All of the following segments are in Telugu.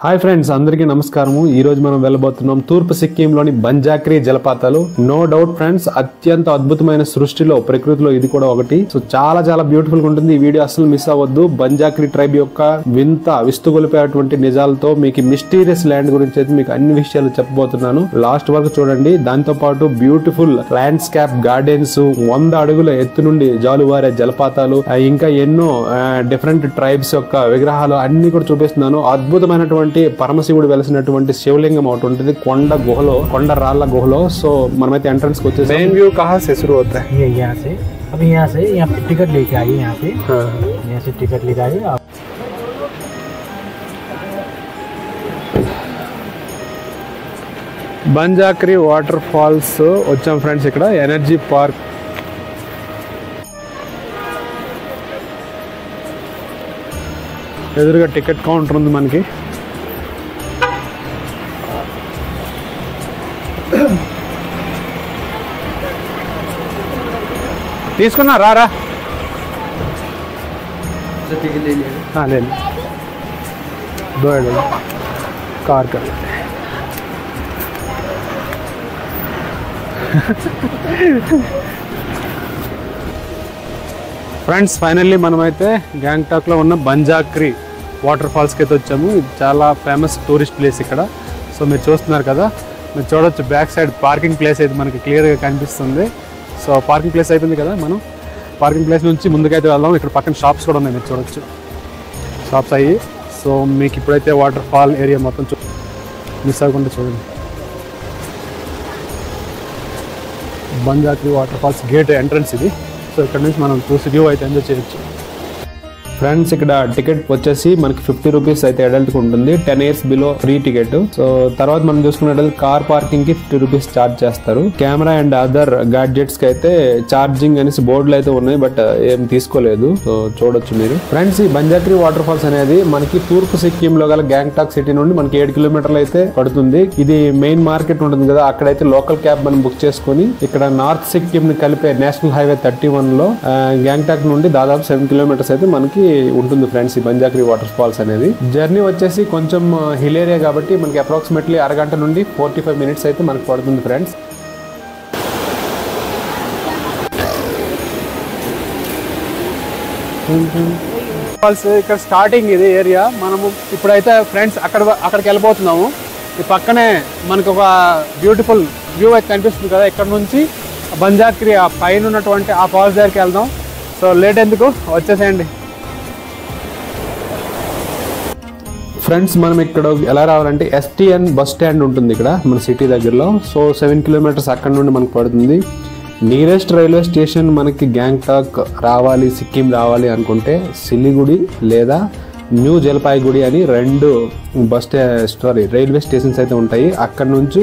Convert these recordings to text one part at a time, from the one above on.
హాయ్ ఫ్రెండ్స్, అందరికీ నమస్కారము. ఈ రోజు మనం వెళ్ళబోతున్నాం తూర్పు సిక్కింలోని బంజాక్రీ జలపాతాలు. నో డౌట్ ఫ్రెండ్స్, అత్యంత అద్భుతమైన సృష్టిలో ప్రకృతిలో ఇది కూడా ఒకటి. సో చాలా చాలా బ్యూటిఫుల్ గా ఉంటుంది. ఈ వీడియో అసలు మిస్ అవ్వద్దు. బంజాక్రీ ట్రైబ్ యొక్క వింత విస్తుగొలిపేటువంటి నిజాలతో మీకు మిస్టీరియస్ ల్యాండ్ గురించి అయితే మీకు అన్ని విషయాలు చెప్పబోతున్నాను. లాస్ట్ వరకు చూడండి. దాంతో పాటు బ్యూటిఫుల్ ల్యాండ్స్కేప్ గార్డెన్స్, 100 అడుగుల ఎత్తు నుండి జాలువారే జలపాతాలు, ఇంకా ఎన్నో డిఫరెంట్ ట్రైబ్స్ యొక్క విగ్రహాలు అన్ని కూడా చూపిస్తున్నాను. అద్భుతమైనటువంటి పరమశివుడు వెలిసినటువంటి శివలింగం ఒకటి ఉంటుంది కొండ గుహలో, కొండ రాళ్ల గుహలో. సో మనమైతే ఎంట్రన్స్ కి వచ్చేసి మెయిన్ వ్యూ कहां से शुरू होता है? ये यहाँ से, अभी यहाँ से टिकट लेके आइए. यहाँ पे यहाँ से टिकट लेके आइए आप. బంజాక్రీ వాటర్ ఫాల్స్ వచ్చాం ఫ్రెండ్స్. ఇక్కడ ఎనర్జీ పార్క్. ఎదురుగా టికెట్ కౌంటర్ ఉంది మనకి. తీసుకున్నా రారా లేదు కార్ కర్ ఫ్రెండ్స్, ఫైనల్లీ మనమైతే గ్యాంగ్టాక్ లో ఉన్న బంజాక్రీ వాటర్ ఫాల్స్కి అయితే వచ్చాము. ఇది చాలా ఫేమస్ టూరిస్ట్ ప్లేస్ ఇక్కడ. సో మీరు చూస్తున్నారు కదా, మీరు చూడొచ్చు బ్యాక్ సైడ్ పార్కింగ్ ప్లేస్ అయితే మనకి క్లియర్గా కనిపిస్తుంది. సో పార్కింగ్ ప్లేస్ అయిపోయింది కదా, మనం పార్కింగ్ ప్లేస్ నుంచి ముందుకైతే వెళ్దాం. ఇక్కడ పక్కన షాప్స్ కూడా ఉన్నాయి, మీరు చూడొచ్చు షాప్స్ అయ్యి. సో మీకు ఇప్పుడైతే వాటర్ ఫాల్ ఏరియా మొత్తం మిస్ అవ్వకుండా చూడండి. బంజాక్రీ వాటర్ ఫాల్స్ గేట్ ఎంట్రన్స్ ఇది. సో ఇక్కడ నుంచి మనం చూసి వ్యూ అయితే ఎంజాయ్ చేయొచ్చు. ఫ్రెండ్స్, ఇక్కడ టికెట్ వచ్చేసి మనకి 50 రూపీస్ అయితే అడల్ట్ కి ఉంటుంది. 10 years below free ticket. So తర్వాత మనం చూసుకున్నట్లయితే కార్ పార్కింగ్ కి 50 రూపీస్ చార్జ్ చేస్తారు. కెమెరా అండ్ అదర్ గాడ్జెట్స్ కి అయితే ఛార్జింగ్ అనేసి బోర్డులు అయితే ఉన్నాయి, బట్ ఏం తీసుకోలేదు. సో చూడొచ్చు మీరు. ఫ్రెండ్స్, ఈ బంజాక్రీ వాటర్ ఫాల్స్ అనేది మనకి తూర్పు సిక్కిం లో గల గ్యాంగ్టాక్ సిటీ నుండి మనకి 7 కిలోమీటర్లు అయితే పడుతుంది. ఇది మెయిన్ మార్కెట్ ఉంటుంది కదా, అక్కడైతే లోకల్ క్యాబ్ మనం బుక్ చేసుకుని ఇక్కడ నార్త్ సిక్కిం ని కలిపే నేషనల్ హైవే 31 లో గ్యాంగ్టాక్ నుండి దాదాపు 7 కిలోమీటర్స్ అయితే మనకి ఉంటుంది ఫ్రెండ్స్ ఈ బంజాక్రీ వాటర్ ఫాల్స్ అనేది. జర్నీ వచ్చేసి కొంచెం హిల్ ఏరియా కాబట్టి మనకి అప్రాక్సిమేట్లీ అరగంట నుండి 45 minutes అయితే మనకు పడుతుంది ఫ్రెండ్స్. ఫాల్స్ ఇక్కడ స్టార్టింగ్ ఇది ఏరియా. మనము ఇప్పుడైతే ఫ్రెండ్స్ అక్కడికి వెళ్ళిపోతున్నాము. ఈ పక్కనే మనకు ఒక బ్యూటిఫుల్ వ్యూ అయితే కనిపిస్తుంది కదా, ఇక్కడ నుంచి బంజాక్రీ ఆ పైన ఉన్నటువంటి ఆ ఫాల్స్ దగ్గరికి వెళ్దాం. సో లేట్ ఎందుకు, వచ్చేసేయండి ఫ్రెండ్స్. మనం ఇక్కడ ఎలా రావాలంటే STN బస్ స్టాండ్ ఉంటుంది ఇక్కడ మన సిటీ దగ్గరలో. సో 7 kilometers అక్కడ నుండి మనకు పడుతుంది. నియరెస్ట్ రైల్వే స్టేషన్ మనకి గ్యాంగ్టాక్ రావాలి, సిక్కిం రావాలి అనుకుంటే సిలిగుడి లేదా న్యూ జల్పాయిగుడి అని 2 రైల్వే స్టేషన్స్ అయితే ఉంటాయి. అక్కడ నుంచి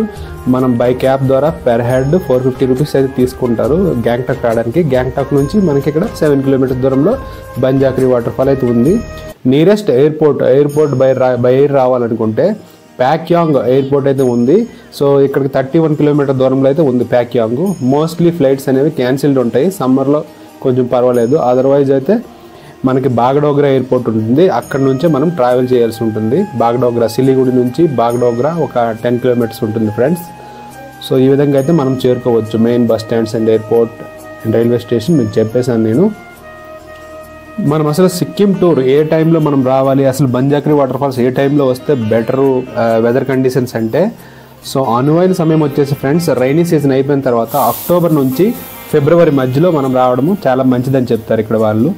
మనం బై క్యాబ్ ద్వారా పెర్ హెడ్ 450 రూపీస్ అయితే తీసుకుంటారు గ్యాంగ్టాక్ రావడానికి. గ్యాంగ్టాక్ నుంచి మనకి ఇక్కడ 7 kilometers దూరంలో బంజాక్రీ వాటర్ ఫాల్ అయితే ఉంది. నియరెస్ట్ ఎయిర్పోర్ట్ బై ఎయిర్ రావాలనుకుంటే ప్యాక్యాంగ్ ఎయిర్పోర్ట్ అయితే ఉంది. సో ఇక్కడికి 31 kilometers దూరంలో అయితే ఉంది ప్యాక్యాంగ్. మోస్ట్లీ ఫ్లైట్స్ అనేవి క్యాన్సిల్డ్ ఉంటాయి, సమ్మర్లో కొంచెం పర్వాలేదు. అదర్వైజ్ అయితే మనకి బాగడోగ్రా ఎయిర్పోర్ట్ ఉంటుంది, అక్కడ నుంచే మనం ట్రావెల్ చేయాల్సి ఉంటుంది. బాగడోగ్రా సిలిగుడి నుంచి బాగడోగ్రా ఒక 10 kilometers ఉంటుంది ఫ్రెండ్స్. సో ఈ విధంగా అయితే మనం చేరుకోవచ్చు main bus stands and airport and railway station మీకు చెప్పేశాను నేను. మనం అసలు సిక్కిం టూర్ ఏ టైంలో మనం రావాలి, అసలు బంజాక్రీ వాటర్ ఫాల్స్ ఏ టైంలో వస్తే బెటరు వెదర్ కండిషన్స్ అంటే, సో అనువైన సమయం వచ్చేసి ఫ్రెండ్స్ రైనీ సీజన్ అయిపోయిన తర్వాత అక్టోబర్ నుంచి ఫిబ్రవరి మధ్యలో మనం రావడము చాలా మంచిదని చెప్తారు ఇక్కడ వాళ్ళు.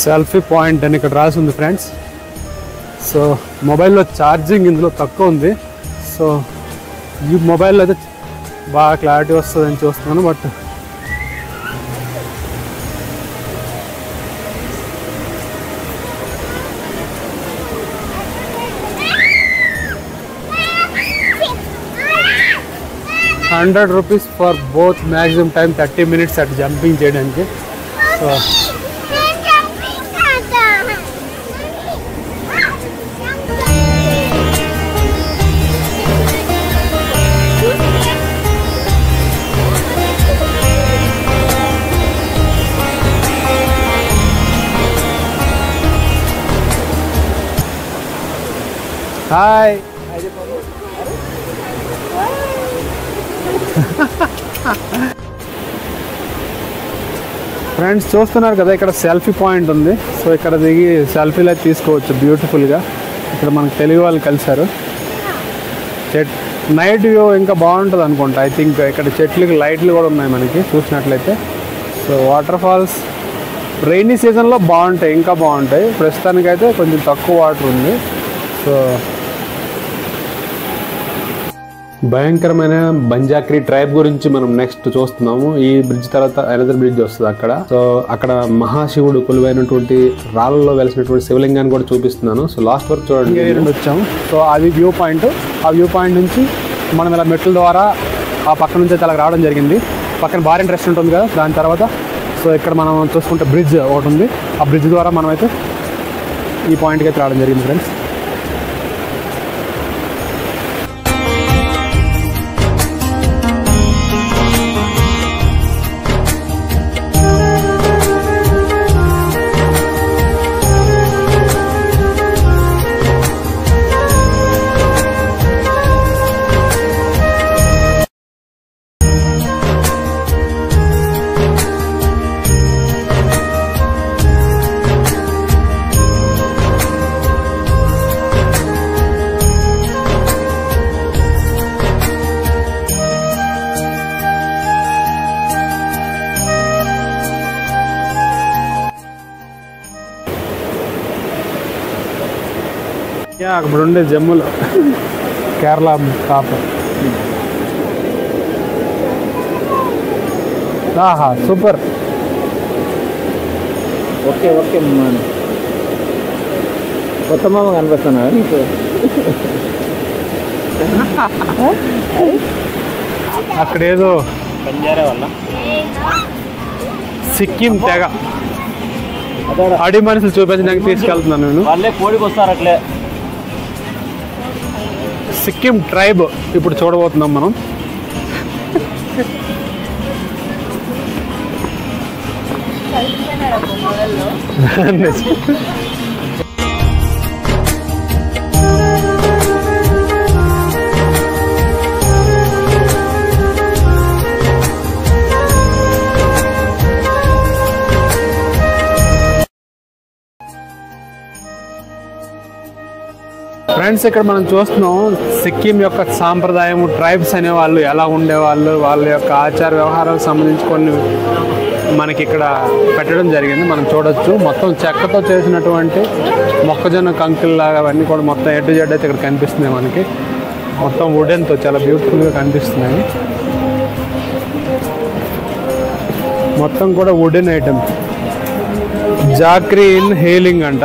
సెల్ఫీ పాయింట్ అని ఇక్కడ రాసి ఉంది ఫ్రెండ్స్. సో మొబైల్లో ఛార్జింగ్ ఇందులో తక్కువ ఉంది. సో ఈ మొబైల్లో అయితే బాగా క్లారిటీ వస్తుందని చూస్తున్నాను, but 100 rupees for both, maximum time 30 minutes at jumping చేయడానికి. సో హాయ్ ఫ్రెండ్స్, చూస్తున్నారు కదా ఇక్కడ సెల్ఫీ పాయింట్ ఉంది. సో ఇక్కడ దిగి సెల్ఫీలు అయితే తీసుకోవచ్చు బ్యూటిఫుల్గా. ఇక్కడ మనకు తెలుగు వాళ్ళు కలిశారు. నైట్ వ్యూ ఇంకా బాగుంటుంది అనుకుంటా. ఐ థింక్ ఇక్కడ చెట్లకి లైట్లు కూడా ఉన్నాయి మనకి చూసినట్లయితే. సో వాటర్ ఫాల్స్ రైనీ సీజన్లో బాగుంటాయి, ఇంకా బాగుంటాయి. ప్రస్తుతానికైతే కొంచెం తక్కువ వాటర్ ఉంది. సో భయంకరమైన బంజాక్రీ ట్రైబ్ గురించి మనం నెక్స్ట్ చూస్తున్నాము. ఈ బ్రిడ్జ్ తర్వాత అనదర్ బ్రిడ్జ్ వస్తుంది అక్కడ. సో అక్కడ మహాశివుడు కొలువైనటువంటి రాళ్ళలో వెలిసినటువంటి శివలింగాన్ని కూడా చూపిస్తున్నాను. సో లాస్ట్ వరకు చూడండి వచ్చాము. సో అది వ్యూ పాయింట్. ఆ వ్యూ పాయింట్ నుంచి మనం ఇలా మెట్ల ద్వారా ఆ పక్క నుంచి అయితే అలా రావడం జరిగింది. పక్కన బార్ అండ్ రెస్టారెంట్ ఉంది కదా, దాని తర్వాత సో ఇక్కడ మనం చూసుకుంటే బ్రిడ్జ్ ఒకటి ఉంది. ఆ బ్రిడ్జ్ ద్వారా మనం అయితే ఈ పాయింట్కి అయితే రావడం జరిగింది ఫ్రెండ్స్. అక్కడ ఉండే జమ్ములో కేరళ కాపు. ఆహా సూపర్. ఓకే ఓకే కొత్త మామ కనిపిస్తున్నాడు నీకు. అక్కడేదో పంజారా వల్ల సిక్కిం తెగ అడి మనుషులు చూపించడానికి తీసుకెళ్తున్నాను నేను. వాళ్ళే కోడికి వస్తారు అట్లే. సిక్కిం ట్రైబ్ ఇప్పుడు చూడబోతున్నాం మనం. ఫ్రెండ్స్, ఇక్కడ మనం చూస్తున్నాం సిక్కిం యొక్క సాంప్రదాయం, ట్రైబ్స్ అనే వాళ్ళు ఎలా ఉండేవాళ్ళు, వాళ్ళ యొక్క ఆచార వ్యవహారాలకు సంబంధించి కొన్ని మనకి ఇక్కడ పెట్టడం జరిగింది. మనం చూడొచ్చు మొత్తం చెక్కతో చేసినటువంటి మొక్కజొన్న కంకుల్లాగా అవన్నీ కూడా మొత్తం ఎటు జెడ్ అయితే ఇక్కడ కనిపిస్తున్నాయి మనకి. మొత్తం వుడెన్తో చాలా బ్యూటిఫుల్గా కనిపిస్తున్నాయి. మొత్తం కూడా wooden item. Jhakri in healing అంట.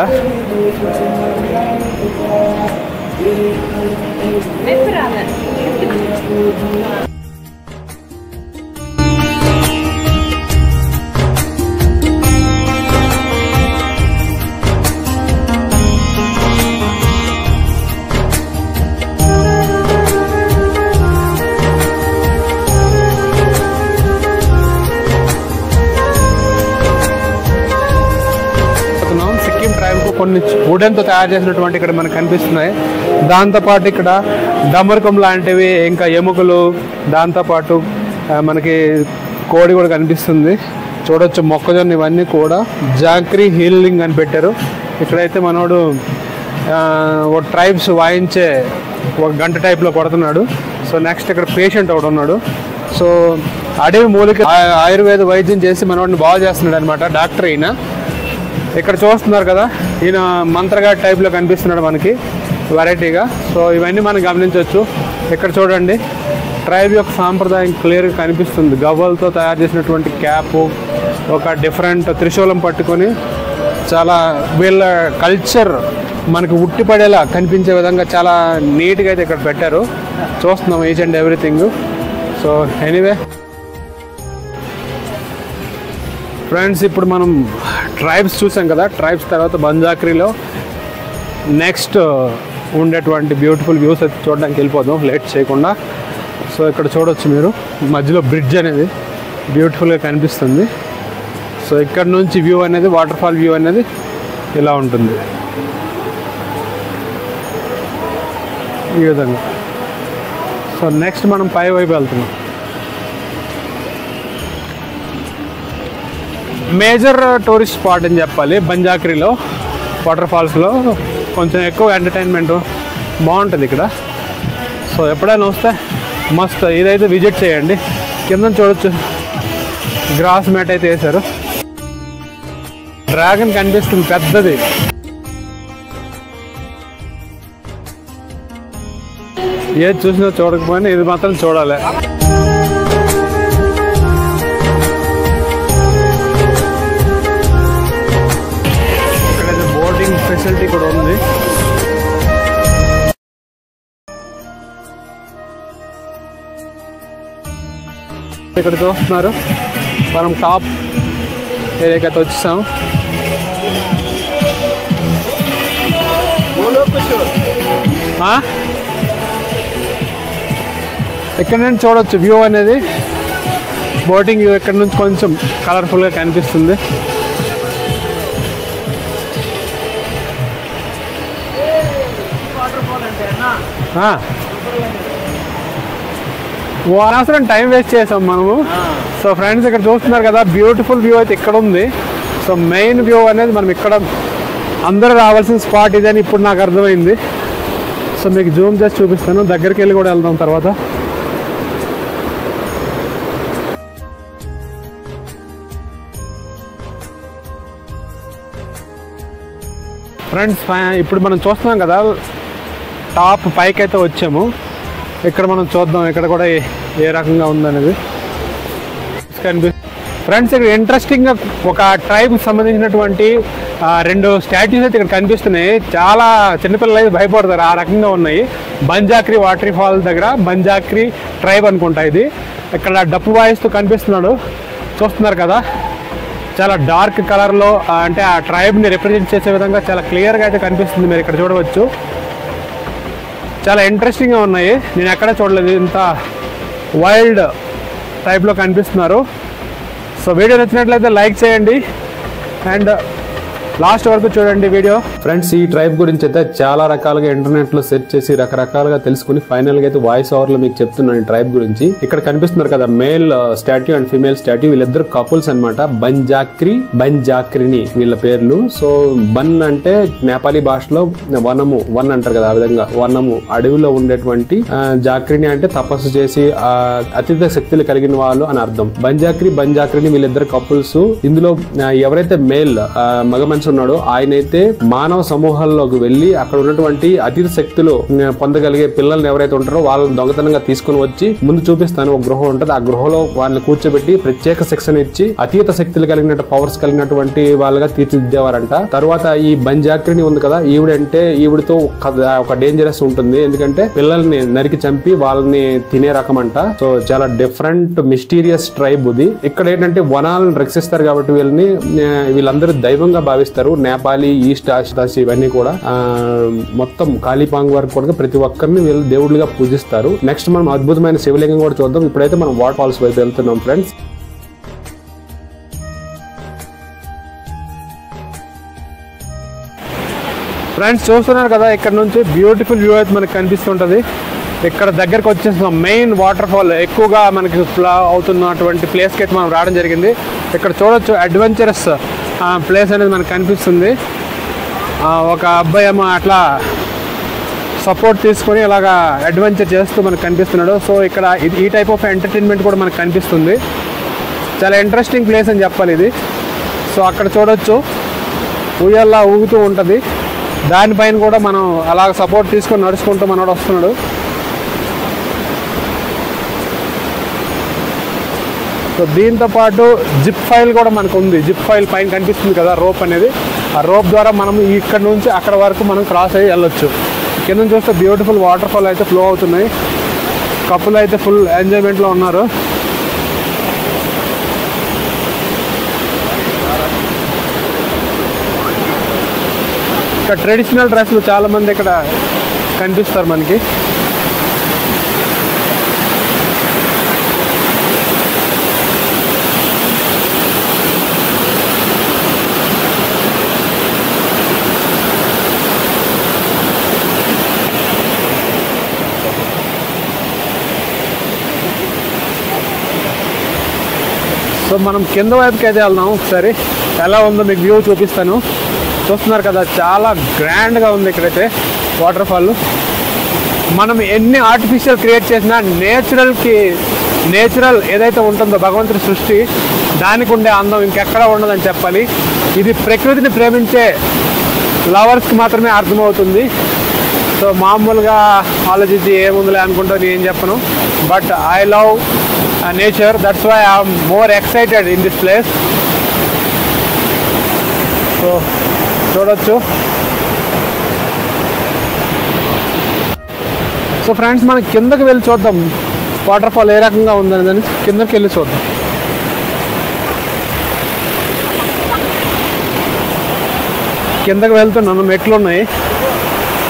కొన్ని వుడెన్తో తయారు చేసినటువంటి ఇక్కడ మనకు కనిపిస్తున్నాయి. దాంతోపాటు ఇక్కడ డమరుకం లాంటివి, ఇంకా ఎముకలు, దాంతోపాటు మనకి కోడి కూడా కనిపిస్తుంది. చూడొచ్చు మొక్కజొన్న ఇవన్నీ కూడా జాక్రీ హీలింగ్ అని పెట్టారు. ఇక్కడైతే మనోడు ఒక ట్రైబ్స్ వాయించే ఒక గంట టైప్లో కొడుతున్నాడు. సో నెక్స్ట్ ఇక్కడ పేషెంట్ ఒకడు ఉన్నాడు. సో అడవి మూలిక ఆయుర్వేద వైద్యం చేసి మనోడిని బాగు చేస్తున్నాడు అనమాట డాక్టర్ ఈయన. ఇక్కడ చూస్తున్నారు కదా, ఈయన మంత్రగాడ్ టైప్లో కనిపిస్తున్నాడు మనకి వెరైటీగా. సో ఇవన్నీ మనం గమనించవచ్చు. ఇక్కడ చూడండి ట్రైబ్ యొక్క సాంప్రదాయం క్లియర్గా కనిపిస్తుంది. గవ్వలతో తయారు చేసినటువంటి క్యాపు, ఒక డిఫరెంట్ త్రిశూలం పట్టుకొని చాలా వీళ్ళ కల్చర్ మనకు ఉట్టిపడేలా కనిపించే విధంగా చాలా నీట్గా అయితే ఇక్కడ పెట్టారు. చూస్తున్నాం each and everything. So anyway friends, ఇప్పుడు మనం ట్రైబ్స్ చూసాం కదా. ట్రైబ్స్ తర్వాత బంజాక్రీలో నెక్స్ట్ ఉండేటువంటి బ్యూటిఫుల్ వ్యూస్ అయితే చూడడానికి వెళ్ళిపోదాం లేట్ చేయకుండా. సో ఇక్కడ చూడవచ్చు మీరు, మధ్యలో బ్రిడ్జ్ అనేది బ్యూటిఫుల్గా కనిపిస్తుంది. సో ఇక్కడ నుంచి వ్యూ అనేది, వాటర్ ఫాల్ వ్యూ అనేది ఇలా ఉంటుంది ఈ విధంగా. సో నెక్స్ట్ మనం పై వైపు వెళ్తున్నాం. మేజర్ టూరిస్ట్ స్పాట్ అని చెప్పాలి బంజాక్రీలో. వాటర్ ఫాల్స్లో కొంచెం ఎక్కువ ఎంటర్టైన్మెంట్ బాగుంటుంది ఇక్కడ. సో ఎప్పుడైనా వస్తే మస్త్ ఇదైతే విజిట్ చేయండి. కింద చూడొచ్చు గ్రాస్ మ్యాట్ అయితే వేశారు. డ్రాగన్ కనిపిస్తుంది పెద్దది. ఏది చూసినా చూడకపోయినా ఇది మాత్రం చూడాలి. ఇక్కడైతే బోటింగ్ ఫెసిలిటీ కూడా ఉంది. ఇక్కడ చూస్తున్నారు మనం టాప్ ఏరియాకి అయితే వచ్చేసాం. ఇక్కడ నుంచి చూడవచ్చు వ్యూ అనేది, బోటింగ్ వ్యూ ఇక్కడ నుంచి కొంచెం కలర్ఫుల్గా కనిపిస్తుంది. అనవసరం టైం వేస్ట్ చేసాం మనము. సో ఫ్రెండ్స్, ఇక్కడ చూస్తున్నారు కదా బ్యూటిఫుల్ వ్యూ అయితే ఇక్కడ ఉంది. సో మెయిన్ వ్యూ అనేది మనం ఇక్కడ అందరూ రావాల్సిన స్పాట్ ఇదని ఇప్పుడు నాకు అర్థమైంది. సో మీకు జూమ్ చేసి చూపిస్తాను, దగ్గరికి వెళ్ళి కూడా వెళ్దాం తర్వాత. ఫ్రెండ్స్, ఇప్పుడు మనం చూస్తున్నాం కదా టాప్ పైకి అయితే వచ్చాము. ఇక్కడ మనం చూద్దాం ఇక్కడ కూడా ఏ రకంగా ఉందనేది కనిపిస్తుంది. ఫ్రెండ్స్, ఇక్కడ ఇంట్రెస్టింగ్గా ఒక ట్రైబ్కి సంబంధించినటువంటి 2 స్టాట్యూస్ అయితే ఇక్కడ కనిపిస్తున్నాయి. చాలా చిన్నపిల్లలు అయితే భయపడతారు, ఆ రకంగా ఉన్నాయి. బంజాక్రీ వాటర్ ఫాల్ దగ్గర బంజాక్రీ ట్రైబ్ అనుకుంటా ఇది. ఇక్కడ డప్పు వాయిస్తూ కనిపిస్తున్నాడు, చూస్తున్నారు కదా. చాలా డార్క్ కలర్లో, అంటే ఆ ట్రైబ్ని రిప్రజెంట్ చేసే విధంగా చాలా క్లియర్గా అయితే కనిపిస్తుంది. మీరు ఇక్కడ చూడవచ్చు, చాలా ఇంట్రెస్టింగ్గా ఉన్నాయి. నేను ఎక్కడ చూడలేదు, ఇంత వైల్డ్ టైప్లో కనిపిస్తున్నారు. సో వీడియో నచ్చినట్లయితే లైక్ చేయండి అండ్ లాస్ట్ వరకు చూడండి వీడియో. ఫ్రెండ్స్, ఈ ట్రైబ్ గురించి అయితే చాలా రకాలుగా ఇంటర్నెట్ లో సెర్చ్ చేసి రకరకాలుగా తెలుసుకుని ఫైనల్ గా అయితే వాయిస్ ఓవర్ లో మీకు చెప్తున్నాను ఈ ట్రైబ్ గురించి. ఇక్కడ కనిపిస్తున్నారు కదా male statue and female statue, వీళ్ళిద్దరు కపుల్స్ అనమాట. బంజాక్రీ, బంజాక్రిని వీళ్ళ పేర్లు. సో బన్ అంటే నేపాలీ భాషలో వనము, వన్ అంటారు కదా, ఆ విధంగా వనము, అడవిలో ఉండేటువంటి. జాక్రిని అంటే తపస్సు చేసి అతీత శక్తులు కలిగిన వాళ్ళు అని అర్థం. బంజాక్రీ, బంజాక్రిని వీళ్ళిద్దరు కపుల్స్. ఇందులో ఎవరైతే మేల్ మగ మనిషి ఉన్నాడో ఆయనైతే మానవ సమూహాల్లోకి వెళ్లి అక్కడ ఉన్నటువంటి అతీత శక్తులు పొందగలిగే పిల్లల్ని ఎవరైతే ఉంటారో వాళ్ళని దొంగతనంగా తీసుకుని వచ్చి ముందు చూపిస్తాను. ఒక గృహం ఉంటుంది, ఆ గృహలో వాళ్ళని కూర్చోబెట్టి ప్రత్యేక శిక్షణ ఇచ్చి అతీత శక్తులు కలిగినట్టు పవర్స్ కలిగినటువంటి వాళ్ళగా తీర్చిదిద్దేవారంట. తర్వాత ఈ బంజాక్రిని ఉంది కదా, ఈవిడితో ఒక డేంజరస్ ఉంటుంది. ఎందుకంటే పిల్లల్ని నరికి చంపి వాళ్ళని తినే రకం అంట. సో చాలా డిఫరెంట్ మిస్టీరియస్ ట్రైబ్ ఇది. ఇక్కడ ఏంటంటే వనాలను రక్షిస్తారు కాబట్టి వీళ్ళందరూ దైవంగా భావిస్తారు. నేపాలీ, ఈస్ట్ ఆసియాస్ ఇవన్నీ కూడా మొత్తం కాళీపాంగ్ వరకు కూడా ప్రతి ఒక్కరిని వీళ్ళు దేవుళ్ళుగా పూజిస్తారు. నెక్స్ట్ మనం అద్భుతమైన శివలింగం కూడా చూద్దాం. ఇప్పుడైతే మనం వాటర్ ఫాల్స్ వైపు వెళ్తున్నాం ఫ్రెండ్స్. ఫ్రెండ్స్, చూస్తున్నారు కదా ఇక్కడ నుంచి బ్యూటిఫుల్ వ్యూ అయితే మనకు కనిపిస్తుంటది. ఇక్కడ దగ్గరకు వచ్చేసాం. మెయిన్ వాటర్ ఫాల్ ఎక్కువగా మనకి ఫ్లో అవుతున్నటువంటి ప్లేస్కి అయితే మనం రావడం జరిగింది. ఇక్కడ చూడొచ్చు అడ్వెంచరస్ ప్లేస్ అనేది మనకు కనిపిస్తుంది. ఒక అబ్బాయి ఏమో అట్లా సపోర్ట్ తీసుకొని ఇలాగా అడ్వెంచర్ చేస్తూ మనకు కనిపిస్తున్నాడు. సో ఇక్కడ ఈ టైప్ ఆఫ్ ఎంటర్టైన్మెంట్ కూడా మనకు కనిపిస్తుంది. చాలా ఇంట్రెస్టింగ్ ప్లేస్ అని చెప్పాలి ఇది. సో అక్కడ చూడొచ్చు ఉయ్యాలా ఊగుతూ ఉంటుంది. దానిపైన కూడా మనం అలాగ సపోర్ట్ తీసుకొని నడుచుకుంటూ మనోడు వస్తున్నాడు. సో దీంతో పాటు జిప్ ఫైల్ కూడా మనకు ఉంది. జిప్ ఫైల్ పైన కనిపిస్తుంది కదా రోప్ అనేది, ఆ రోప్ ద్వారా మనం ఇక్కడ నుంచి అక్కడ వరకు మనం క్రాస్ అయ్యి వెళ్ళొచ్చు. కింద చూస్తే బ్యూటిఫుల్ వాటర్ ఫాల్ అయితే ఫ్లో అవుతున్నాయి. కపుల్ అయితే ఫుల్ ఎంజాయ్మెంట్లో ఉన్నారు. ఇక్కడ ట్రెడిషనల్ డ్రెస్లు చాలా మంది ఇక్కడ కనిపిస్తారు మనకి. సో మనం కింద వైపుకి అయితే వెళ్దాం. ఒకసారి ఎలా ఉందో మీకు వ్యూ చూపిస్తాను. చూస్తున్నారు కదా, చాలా గ్రాండ్గా ఉంది ఇక్కడైతే వాటర్ ఫాల్. మనం ఎన్ని ఆర్టిఫిషియల్ క్రియేట్ చేసినా నేచురల్ ఏదైతే ఉంటుందో భగవంతుడి సృష్టి, దానికి ఉండే అందం ఇంకెక్కడా ఉండదని చెప్పాలి. ఇది ప్రకృతిని ప్రేమించే లవర్స్కి మాత్రమే అర్థమవుతుంది. సో మామూలుగా ఆలోచించి ఏముందిలే అనుకుంటా నేను ఏం చెప్పను. But I love nature, that's why I'm more excited in this place. So చూడొచ్చు. సో ఫ్రెండ్స్, మనం కిందకి వెళ్ళి చూద్దాం వాటర్ ఫాల్ ఏ రకంగా ఉందని. దాన్ని కిందకి వెళ్ళి చూద్దాం. కిందకి వెళ్తున్నాను, మెట్లు ఉన్నాయి.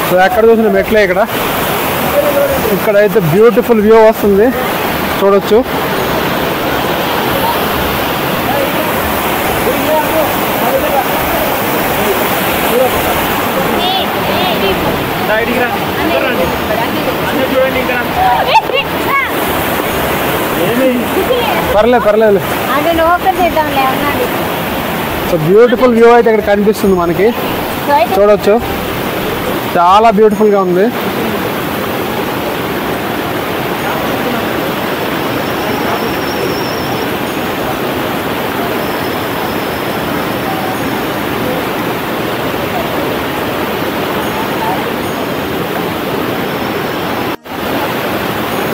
సో ఎక్కడ చూసిన మెట్లే ఇక్కడైతే బ్యూటిఫుల్ వ్యూ వస్తుంది, చూడొచ్చు. పర్లేదు. సో బ్యూటిఫుల్ వ్యూ అయితే ఇక్కడ కనిపిస్తుంది మనకి, చూడొచ్చు. చాలా బ్యూటిఫుల్గా ఉంది.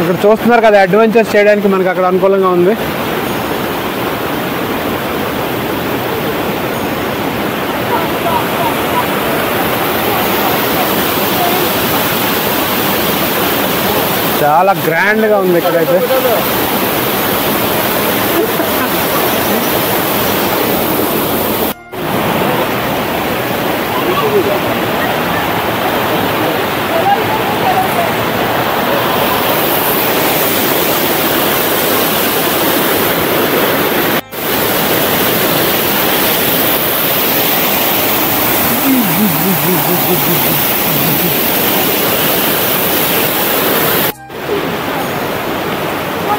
ఇక్కడ చూస్తున్నారు కదా, అడ్వెంచర్స్ చేయడానికి మనకి అక్కడ అనుకూలంగా ఉంది. చాలా గ్రాండ్గా ఉంది ఇక్కడైతే.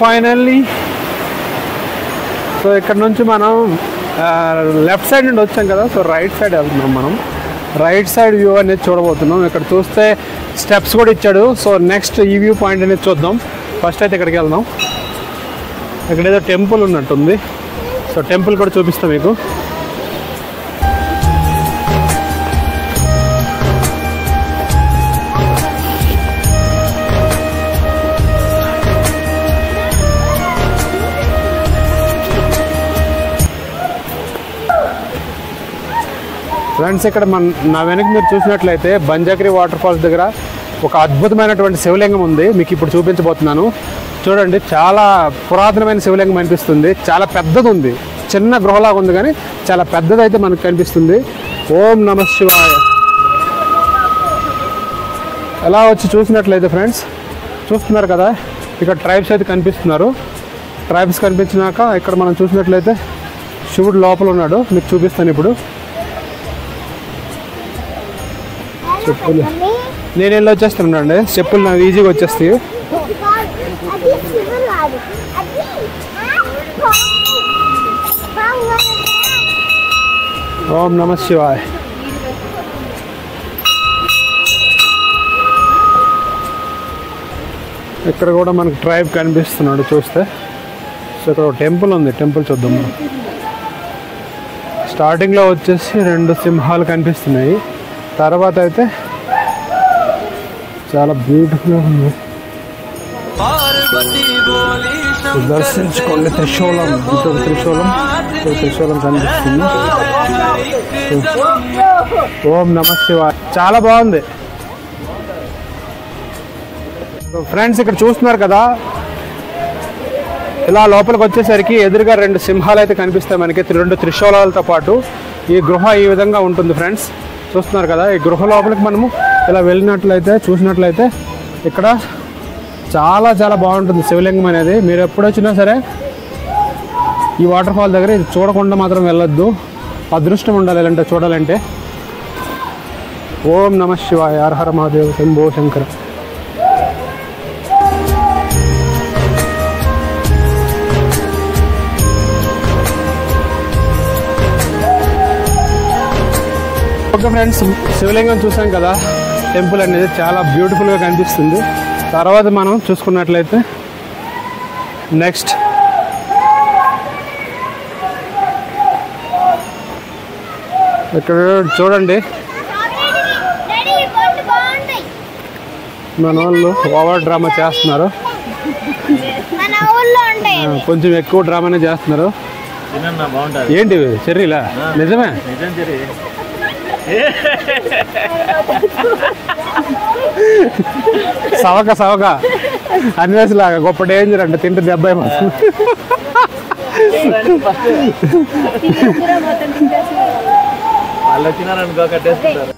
ఫైనల్లీ సో ఇక్కడ నుంచి మనం లెఫ్ట్ సైడ్ నుండి వచ్చాం కదా, సో రైట్ సైడ్ వెళ్తున్నాం. మనం రైట్ సైడ్ వ్యూ అనేది చూడబోతున్నాం. ఇక్కడ చూస్తే స్టెప్స్ కూడా ఇచ్చాడు. సో నెక్స్ట్ ఈ వ్యూ పాయింట్ అనేది చూద్దాం. ఫస్ట్ అయితే ఇక్కడికి వెళ్దాం. ఇక్కడ ఏదో టెంపుల్ ఉన్నట్టుంది. సో టెంపుల్ కూడా చూపిస్తాం మీకు. ఫ్రెండ్స్, ఇక్కడ నా వెనక మీరు చూసినట్లయితే బంజాగిరి వాటర్ ఫాల్స్ దగ్గర ఒక అద్భుతమైనటువంటి శివలింగం ఉంది. మీకు ఇప్పుడు చూపించబోతున్నాను. చూడండి, చాలా పురాతనమైన శివలింగం అనిపిస్తుంది. చాలా పెద్దది ఉంది. చిన్న గృహలాగా ఉంది కానీ చాలా పెద్దది అయితే మనకు కనిపిస్తుంది. ఓం నమః శివాయ. ఎలా వచ్చి చూసినట్లయితే ఫ్రెండ్స్, చూస్తున్నారు కదా, ఇక్కడ ట్రైబ్స్ అయితే కనిపిస్తున్నారు. ట్రైబ్స్ కనిపించినాక ఇక్కడ మనం చూసినట్లయితే శివుడు లోపల ఉన్నాడు. మీకు చూపిస్తాను ఇప్పుడు. చెప్పులు నేను వెళ్ళి వచ్చేస్తున్నానండి. చెప్పులు నాకు ఈజీగా వచ్చేస్తాయి. ఓం నమః శివాయ. ఇక్కడ కూడా మనకు ట్రైబ్ కనిపిస్తున్నాడు చూస్తే. సో ఇక్కడ ఒక టెంపుల్ ఉంది. టెంపుల్ చూద్దాం మనం. స్టార్టింగ్లో వచ్చేసి 2 సింహాలు కనిపిస్తున్నాయి. తర్వాత అయితే చాలా బ్యూటిఫుల్గా ఉంది. దర్శించుకోండి. త్రిశూలం, ఇంకొక త్రిశూలం కనిపిస్తుంది. ఓం నమః శివాయ. చాలా బాగుంది. ఫ్రెండ్స్ ఇక్కడ చూస్తున్నారు కదా, ఇలా లోపలికి వచ్చేసరికి ఎదురుగా 2 సింహాలు అయితే కనిపిస్తాయి మనకి, 2 త్రిశూలాలతో పాటు. ఈ గృహ ఈ విధంగా ఉంటుంది ఫ్రెండ్స్, చూస్తున్నారు కదా. ఈ గృహ లోపలికి మనము ఇలా వెళ్ళినట్లయితే చూసినట్లయితే ఇక్కడ చాలా చాలా బాగుంటుంది శివలింగం అనేది. మీరు ఎప్పుడు వచ్చినా సరే ఈ వాటర్ ఫాల్ దగ్గర ఇది చూడకుండా మాత్రం వెళ్ళొద్దు, అదృష్టం ఉండాలి ఇలాంటి చూడాలంటే. ఓం నమ శివాయ, హర హర మహాదేవ, శంభో శంకర. ఓకే ఫ్రెండ్స్, శివలింగం చూసాం కదా, టెంపుల్ అనేది చాలా బ్యూటిఫుల్గా కనిపిస్తుంది. తర్వాత మనం చూసుకున్నట్లయితే నెక్స్ట్ ఇక్కడ చూడండి, మన వాళ్ళు ఓవర్ డ్రామా చేస్తున్నారు, కొంచెం ఎక్కువ డ్రామానే చేస్తున్నారు. ఏంటి చెర్రీలా? నిజమే, సవక సవక అన్వేషలాగా గొప్ప డేంజర్ అంటే తింటే దెబ్బ. వాళ్ళు వచ్చినారనుకో కట్టేస్తుంటారు.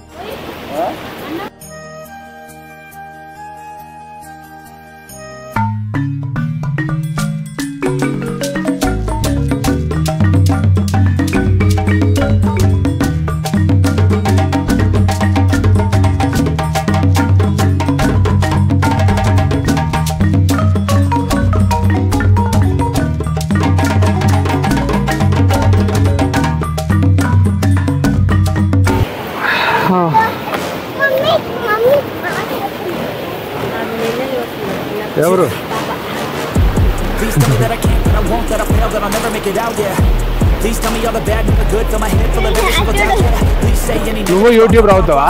ఎవరు? నువ్వు యూట్యూబ్ రావుతావా?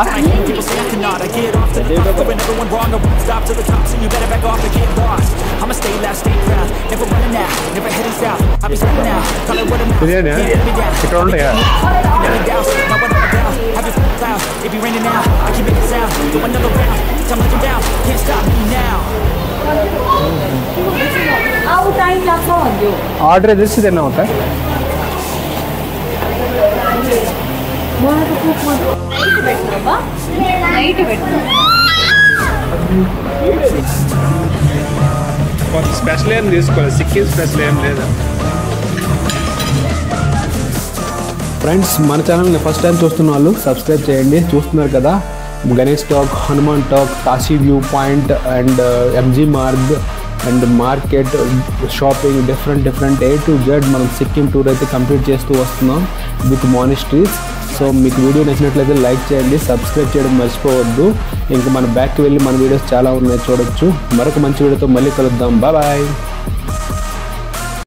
ఇక్కడ ఉంటాయా? ऑर्डर इधर से देना होता है। స్పెషల్ ఏం తీసుకోవాలి, సిక్కిం స్పెషల్ ఏం లేదా? ఫ్రెండ్స్, మన ఛానల్ని ఫస్ట్ టైం చూస్తున్న వాళ్ళు సబ్స్క్రైబ్ చేయండి. చూస్తున్నారు కదా, Ganesh talk, Hanuman talk, Kashi view point and MG Marg and market, shopping, different A to Z మనం సిక్కిం టూర్ అయితే కంప్లీట్ చేస్తూ వస్తున్నాం విత్ మానిస్ట్రీస్. సో మీకు వీడియో నచ్చినట్లయితే లైక్ చేయండి, సబ్స్క్రైబ్ చేయడం మర్చిపోవద్దు. ఇంకా మన బ్యాక్కి వెళ్ళి మన వీడియోస్ చాలా ఉన్నాయి, చూడొచ్చు. మరొక మంచి వీడియోతో మళ్ళీ కలుద్దాం. బాయ్.